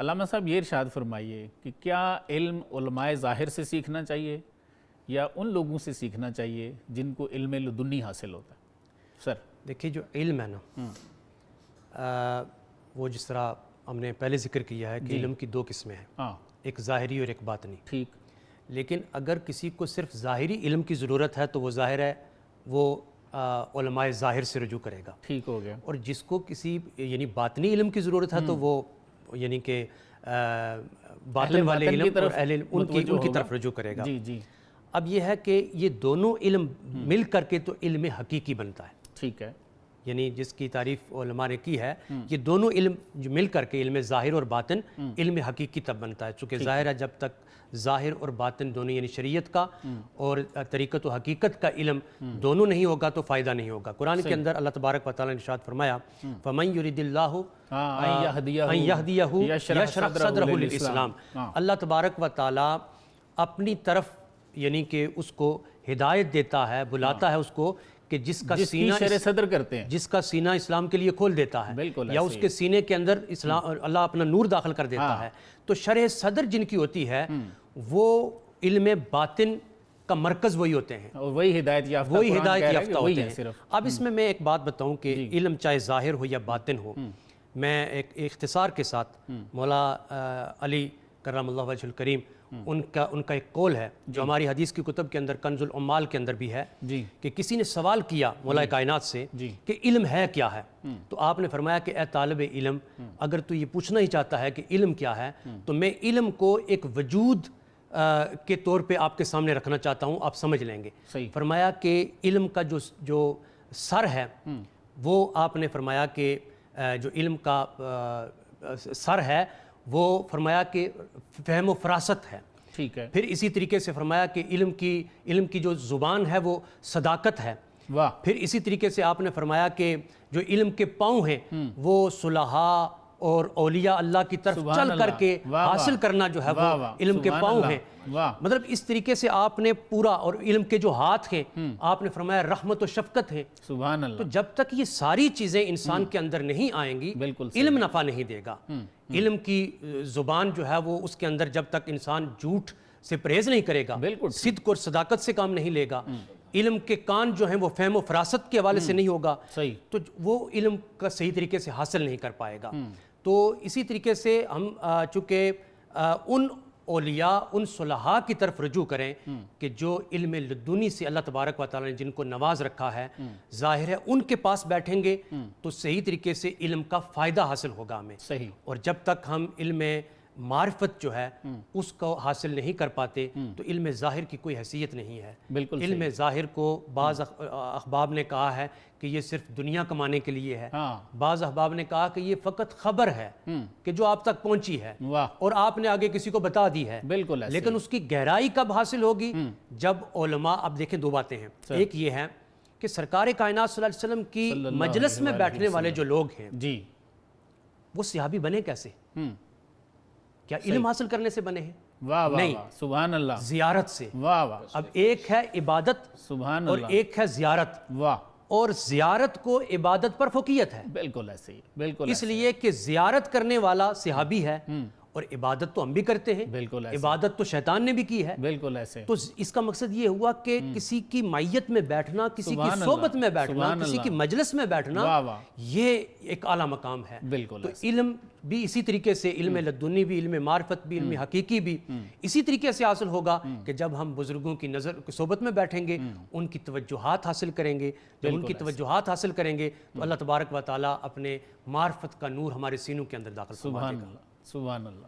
علامہ صاحب یہ ارشاد فرمائیے کہ کیا علم علماء ظاہر سے سیکھنا چاہیے یا ان لوگوں سے سیکھنا چاہیے جن کو علم لدنی حاصل ہوتا ہے؟ سر دیکھیے جو علم ہے نا وہ جس طرح ہم نے پہلے ذکر کیا ہے کہ علم کی دو قسمیں ہیں، ایک ظاہری اور ایک باطنی۔ ٹھیک، لیکن اگر کسی کو صرف ظاہری علم کی ضرورت ہے تو وہ ظاہر ہے وہ علماء ظاہر سے رجوع کرے گا۔ ٹھیک ہو گیا۔ اور جس کو کسی یعنی باطنی علم کی ضرورت ہے تو وہ یعنی کہ باطن والے علم اور اہل علم ان کی طرف رجوع کرے گا۔ جی جی، اب یہ ہے کہ یہ دونوں علم مل کر کے تو علم حقیقی بنتا ہے۔ ٹھیک ہے، یعنی جس کی تعریف علماء نے کی ہے، یہ دونوں علم جو مل کر کے علم ظاہر اور باطن علم حقیقی تب بنتا ہے، چونکہ ظاہر ہے جب تک ظاہر اور باطن دونوں یعنی شریعت کا اور طریقت و حقیقت کا علم دونوں نہیں ہوگا تو فائدہ نہیں ہوگا۔ قرآن کے اندر اللہ تبارک و تعالیٰ نے ارشاد فرمایا فَمَن يُرِدِ اللَّهُ أَن يَهْدِيَهُ يَشْرَحْ صَدْرَهُ لِلْإِسْلَامِ، اللہ تبارک و تعالیٰ اپنی طرف یعنی کہ اس کو ہدایت دیتا ہے، بلاتا ہے اس کو کہ جس کا سینہ شرح صدر کرتے ہیں، جس کا سینہ اسلام کے لیے کھول دیتا ہے یا اس کے سینے کے اندر اسلام اللہ اپنا نور داخل کر دیتا ہے، تو شرح صدر جن کی ہوتی ہے وہ علم باطن کا مرکز وہی ہوتے ہیں، وہی ہدایت یافتہ ہوتے ہیں۔ اب اس میں ایک بات بتاؤں کہ علم چاہے ظاہر ہو یا باطن ہو، میں ایک اختصار کے ساتھ مولا علی کرم اللہ وجہ الکریم ان کا ایک قول ہے جو ہماری حدیث کی کتب کے اندر کنز العمال کے اندر بھی ہے کہ کسی نے سوال کیا مولا کائنات سے کہ علم ہے کیا ہے، تو آپ نے فرمایا کہ اے طالب علم اگر تو یہ پوچھنا ہی چاہتا ہے کہ علم کیا ہے تو میں علم کو ایک وجود کے طور پہ آپ کے سامنے رکھنا چاہتا ہوں، آپ سمجھ لیں گے۔ فرمایا کہ علم کا جو سر ہے وہ آپ نے فرمایا کہ جو علم کا سر ہے وہ فرمایا کہ فہم و فراست ہے۔ ٹھیک ہے، پھر اسی طریقے سے فرمایا کہ علم کی جو زبان ہے وہ صداقت ہے۔ پھر اسی طریقے سے آپ نے فرمایا کہ جو علم کے پاؤں ہیں وہ صلحاء اور اولیاء اللہ کی طرف چل کر کے حاصل کرنا جو ہے وہ علم کے پاؤں ہیں۔ مطلب اس طریقے سے آپ نے پورا، اور علم کے جو ہاتھ ہیں آپ نے فرمایا رحمت و شفقت ہے۔ سبحان اللہ۔ تو جب تک یہ ساری چیزیں انسان کے اندر نہیں آئیں گی علم نفع نہیں دے گا۔ علم کی زبان جو ہے وہ اس کے اندر جب تک انسان جھوٹ سے پرہیز نہیں کرے گا، صدق اور صداقت سے کام نہیں لے گا، علم کے کان جو ہیں وہ فہم و فراست کے حوالے سے نہیں ہوگا تو وہ علم کا صحیح طریقے سے حاصل نہیں کر پائے گا۔ تو اسی طریقے سے ہم چونکہ ان اولیاء ان صلحاء کی طرف رجوع کریں کہ جو علم لدنی سے اللہ تبارک و تعالیٰ نے جن کو نواز رکھا ہے، ظاہر ہے ان کے پاس بیٹھیں گے تو صحیح طریقے سے علم کا فائدہ حاصل ہوگا ہمیں۔ اور جب تک ہم علم معرفت جو ہے اس کو حاصل نہیں کر پاتے تو علم ظاہر کی کوئی حیثیت نہیں ہے۔ علم ظاہر کو بعض احباب نے کہا ہے کہ یہ صرف دنیا کمانے کے لیے ہے، بعض احباب نے کہا کہ یہ فقط خبر ہے کہ جو آپ تک پہنچی ہے اور آپ نے آگے کسی کو بتا دی ہے، لیکن اس کی گہرائی کب حاصل ہوگی جب علماء، اب دیکھیں دو باتیں ہیں، ایک یہ ہے کہ سرکار کائنات صلی اللہ علیہ وسلم کی مجلس میں بیٹھنے والے جو لوگ ہیں وہ صحابی بنے کیسے؟ کیا علم حاصل کرنے سے بنے ہیں؟ نہیں، سبحان اللہ، زیارت سے۔ اب ایک ہے عبادت اور ایک ہے زیارت، اور زیارت کو عبادت پر فوقیت ہے۔ بالکل ایسے ہی، بالکل اس لیے کہ زیارت کرنے والا صحابی ہے اور عبادت تو ہم بھی کرتے ہیں، عبادت تو شیطان نے بھی کی ہے۔ بالکل ایسے، تو اس کا مقصد یہ ہوا کہ کسی کی معیت میں بیٹھنا، کسی کی صحبت میں بیٹھنا، کسی کی مجلس میں بیٹھنا، یہ ایک اعلیٰ مقام ہے۔ بالکل، تو علم بھی اسی طریقے سے، علم لدنی بھی، علم معرفت بھی، علم حقیقی بھی اسی طریقے سے حاصل ہوگا کہ جب ہم بزرگوں کی صحبت میں بیٹھیں گے، ان کی توجہات حاصل کریں گے۔ جب ان کی توجہات حاصل کریں گے تو اللہ تبارک و تعالیٰ اپنے معرفت کا نور ہمارے سینوں کے اندر داخل فرما دے گا۔ سبحان اللہ، سبحان اللہ۔